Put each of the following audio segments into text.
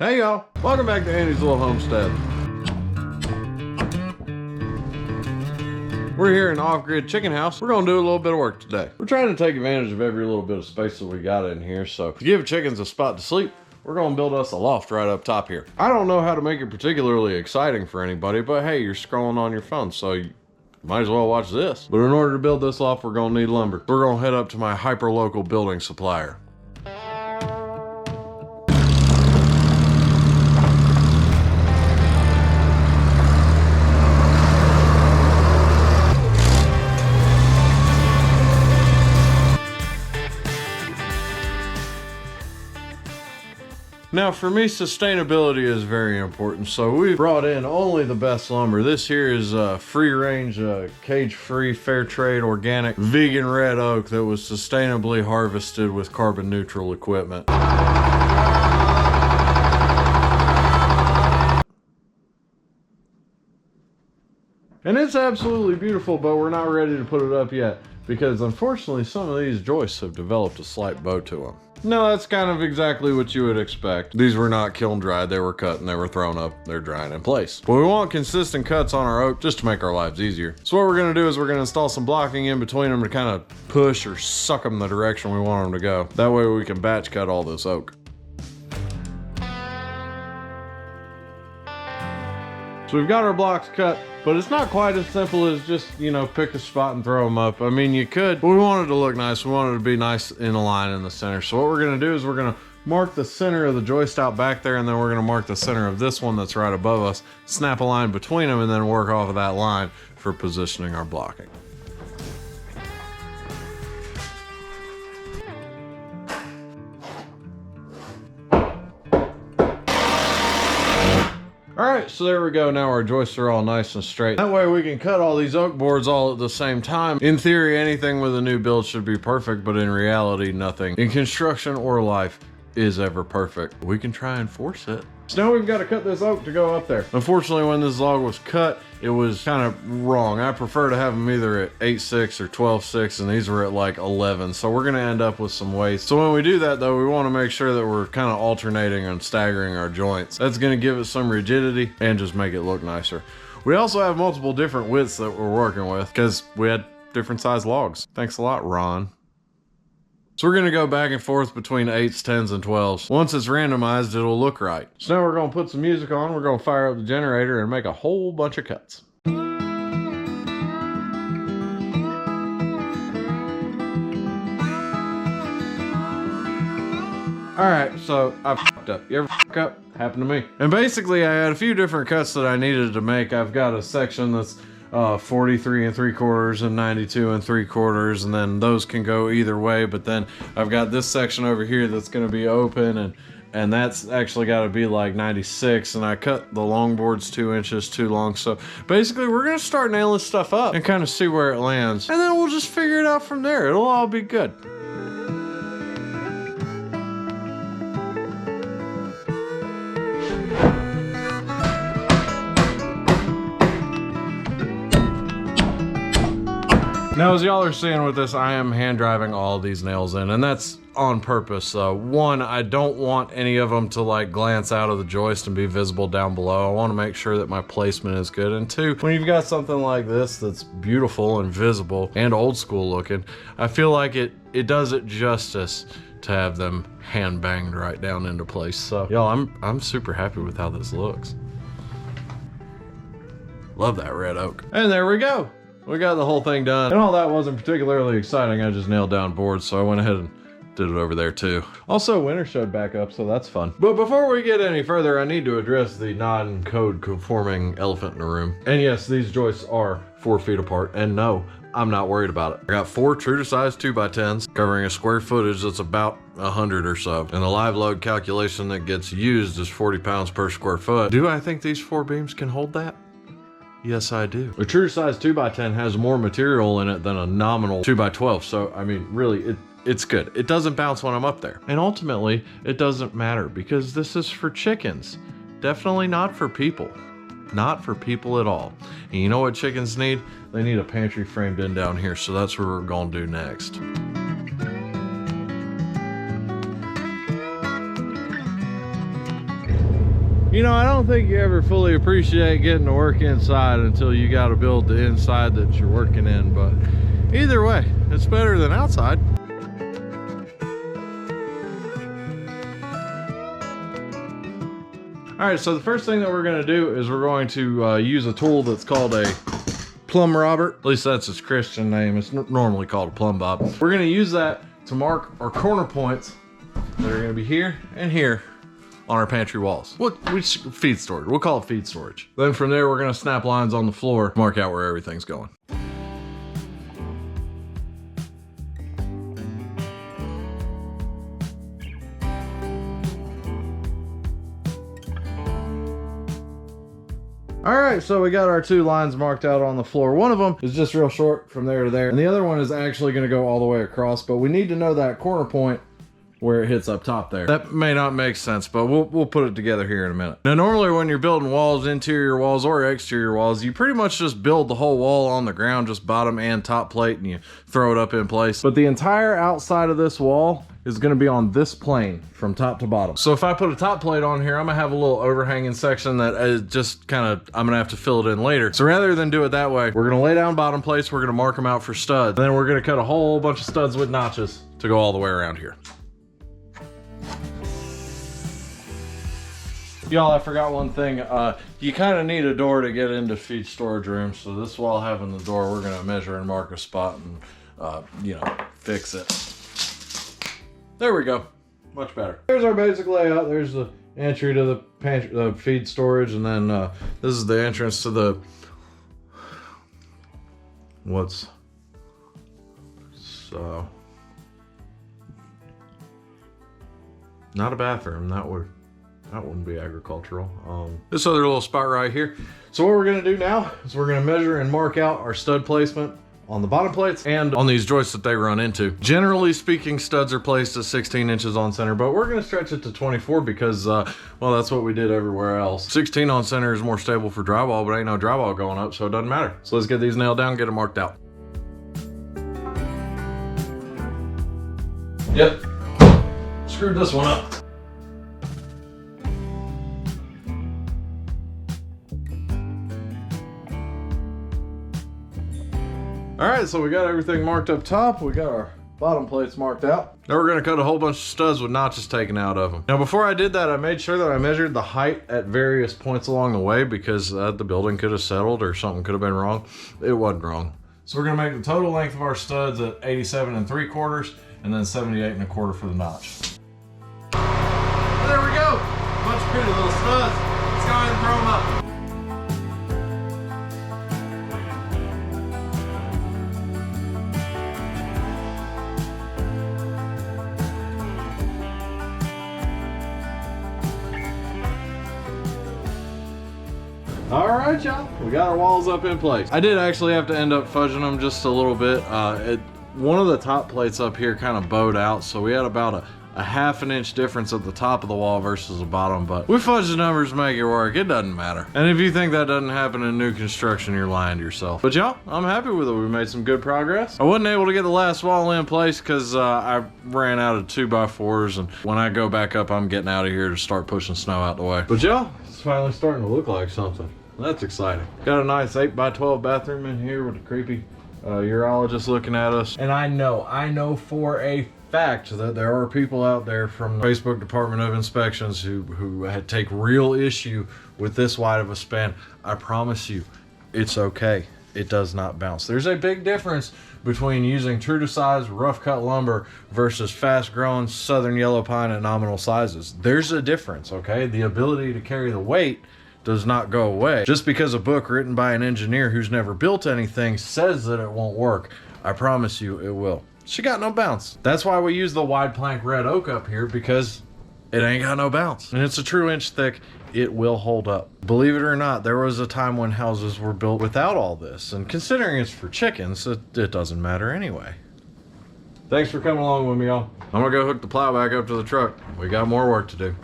Hey y'all, welcome back to Andy's Little Homestead. We're here in the off-grid chicken house. We're gonna do a little bit of work today. We're trying to take advantage of every little bit of space that we got in here, so to give chickens a spot to sleep, we're gonna build us a loft right up top here. I don't know how to make it particularly exciting for anybody, but hey, you're scrolling on your phone, so you might as well watch this. But in order to build this loft, we're gonna need lumber. We're gonna head up to my hyper-local building supplier. Now for me, sustainability is very important, so we brought in only the best lumber. This here is free range, cage-free, fair trade, organic, vegan red oak that was sustainably harvested with carbon neutral equipment. And it's absolutely beautiful, but we're not ready to put it up yet, because unfortunately some of these joists have developed a slight bow to them. No, that's kind of exactly what you would expect. These were not kiln dried, they were cut and they were thrown up. They're drying in place. But we want consistent cuts on our oak just to make our lives easier. So what we're gonna do is we're gonna install some blocking in between them to kind of push or suck them the direction we want them to go. That way we can batch cut all this oak. So we've got our blocks cut, but it's not quite as simple as just, you know, pick a spot and throw them up. I mean, you could, but we want it to look nice. We want it to be nice in a line in the center. So what we're gonna do is we're gonna mark the center of the joist out back there, and then we're gonna mark the center of this one that's right above us, snap a line between them, and then work off of that line for positioning our blocking. Alright, so there we go. Now our joists are all nice and straight. That way we can cut all these oak boards all at the same time. In theory, anything with a new build should be perfect, but in reality, nothing in construction or life is ever perfect. We can try and force it. So now we've got to cut this oak to go up there. Unfortunately, when this log was cut, it was kind of wrong. I prefer to have them either at 8/6 or 12/6, and these were at like 11. So we're gonna end up with some waste. So when we do that though, we wanna make sure that we're kind of alternating and staggering our joints. That's gonna give it some rigidity and just make it look nicer. We also have multiple different widths that we're working with because we had different size logs. Thanks a lot, Ron. So we're gonna go back and forth between 8s, 10s, and 12s. Once it's randomized, it'll look right. So now we're gonna put some music on, we're gonna fire up the generator and make a whole bunch of cuts. Alright, so I fucked up. You ever fuck up? Happened to me. And basically I had a few different cuts that I needed to make. I've got a section that's 43 3/4 and 92 3/4, and then those can go either way. But then I've got this section over here that's going to be open, and that's actually got to be like 96, and I cut the long boards 2 inches too long. So basically we're going to start nailing stuff up and kind of see where it lands, and then we'll just figure it out from there. It'll all be good. Now, as y'all are seeing with this, I am hand driving all of these nails in, and that's on purpose. One, I don't want any of them to like glance out of the joist and be visible down below. I want to make sure that my placement is good. And two, when you've got something like this that's beautiful and visible and old school looking, I feel like it does it justice to have them hand banged right down into place. So y'all, I'm super happy with how this looks. Love that red oak. And there we go. We got the whole thing done, and all that wasn't particularly exciting. I just nailed down boards, so I went ahead and did it over there too. Also, winter showed back up, so that's fun. But before we get any further, I need to address the non-code conforming elephant in the room. And yes, these joists are 4 feet apart, and no, I'm not worried about it. I got 4 true to size 2x10s covering a square footage that's about 100 or so. And the live load calculation that gets used is 40 pounds per square foot. Do I think these 4 beams can hold that? Yes, I do. A true size 2x10 has more material in it than a nominal 2x12. So, I mean, really, it's good. It doesn't bounce when I'm up there. And ultimately, it doesn't matter because this is for chickens. Definitely not for people. Not for people at all. And you know what chickens need? They need a pantry framed in down here. So that's what we're gonna do next. You know, I don't think you ever fully appreciate getting to work inside until you got to build the inside that you're working in, but either way, it's better than outside. All right, so the first thing that we're gonna do is we're going to use a tool that's called a plumb robber. At least that's its Christian name. It's normally called a plumb bob. We're gonna use that to mark our corner points that are gonna be here and here on our pantry walls. Feed storage. We'll call it feed storage. Then from there, we're gonna snap lines on the floor, mark out where everything's going. All right, so we got our 2 lines marked out on the floor. One of them is just real short from there to there, and the other one is actually gonna go all the way across, but we need to know that corner point where it hits up top there. That may not make sense, but we'll put it together here in a minute. Now, normally when you're building walls, interior walls or exterior walls, you pretty much just build the whole wall on the ground, just bottom and top plate, and you throw it up in place. But the entire outside of this wall is gonna be on this plane from top to bottom. So if I put a top plate on here, I'm gonna have a little overhanging section that is just I'm gonna have to fill it in later. So rather than do it that way, we're gonna lay down bottom plates, we're gonna mark them out for studs, and then we're gonna cut a whole bunch of studs with notches to go all the way around here. Y'all, I forgot one thing. You kind of need a door to get into feed storage rooms. So this wall having the door, we're gonna measure and mark a spot and, you know, fix it. There we go, much better. There's our basic layout. There's the entry to the pantry, feed storage, and then this is the entrance to the, not a bathroom, that wouldn't be agricultural. This other little spot right here. So what we're gonna do now is we're gonna measure and mark out our stud placement on the bottom plates and on these joists that they run into. Generally speaking, studs are placed at 16 inches on center, but we're gonna stretch it to 24 because, well, that's what we did everywhere else. 16 on center is more stable for drywall, but ain't no drywall going up, so it doesn't matter. So let's get these nailed down, get them marked out. Yep, screwed this one up. All right, so we got everything marked up top. We got our bottom plates marked out. Now we're gonna cut a whole bunch of studs with notches taken out of them. Now before I did that, I made sure that I measured the height at various points along the way because the building could have settled or something could have been wrong. It wasn't wrong. So we're gonna make the total length of our studs at 87 3/4 and then 78 1/4 for the notch. There we go, bunch of pretty little studs. Let's go ahead and throw them up. All right, y'all, we got our walls up in place. I did actually have to end up fudging them just a little bit. One of the top plates up here kind of bowed out, so we had about a 1/2 inch difference at the top of the wall versus the bottom, but we fudged the numbers to make it work. It doesn't matter. And if you think that doesn't happen in new construction, you're lying to yourself. But y'all, I'm happy with it. We made some good progress. I wasn't able to get the last wall in place because I ran out of 2x4s, and when I go back up, I'm getting out of here to start pushing snow out the way. But y'all, it's finally starting to look like something. That's exciting. Got a nice 8x12 bathroom in here with a creepy urologist looking at us. And I know for a fact that there are people out there from the Facebook Department of Inspections who take real issue with this wide of a span. I promise you, it's okay. It does not bounce. There's a big difference between using true to size rough cut lumber versus fast growing southern yellow pine at nominal sizes. There's a difference, okay? The ability to carry the weight does not go away. Just because a book written by an engineer who's never built anything says that it won't work, I promise you it will. She got no bounce. That's why we use the wide plank red oak up here, because it ain't got no bounce. And it's a true inch thick. It will hold up. Believe it or not, there was a time when houses were built without all this. And considering it's for chickens, it doesn't matter anyway. Thanks for coming along with me, y'all. I'm gonna go hook the plow back up to the truck. We got more work to do.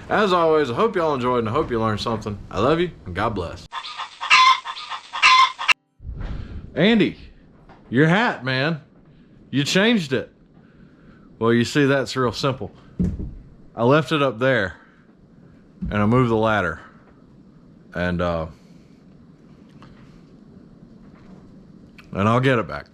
As always, I hope y'all enjoyed and I hope you learned something. I love you and God bless. Andy, your hat, man. You changed it. Well, you see, that's real simple. I left it up there and I'll move the ladder. And I'll get it back.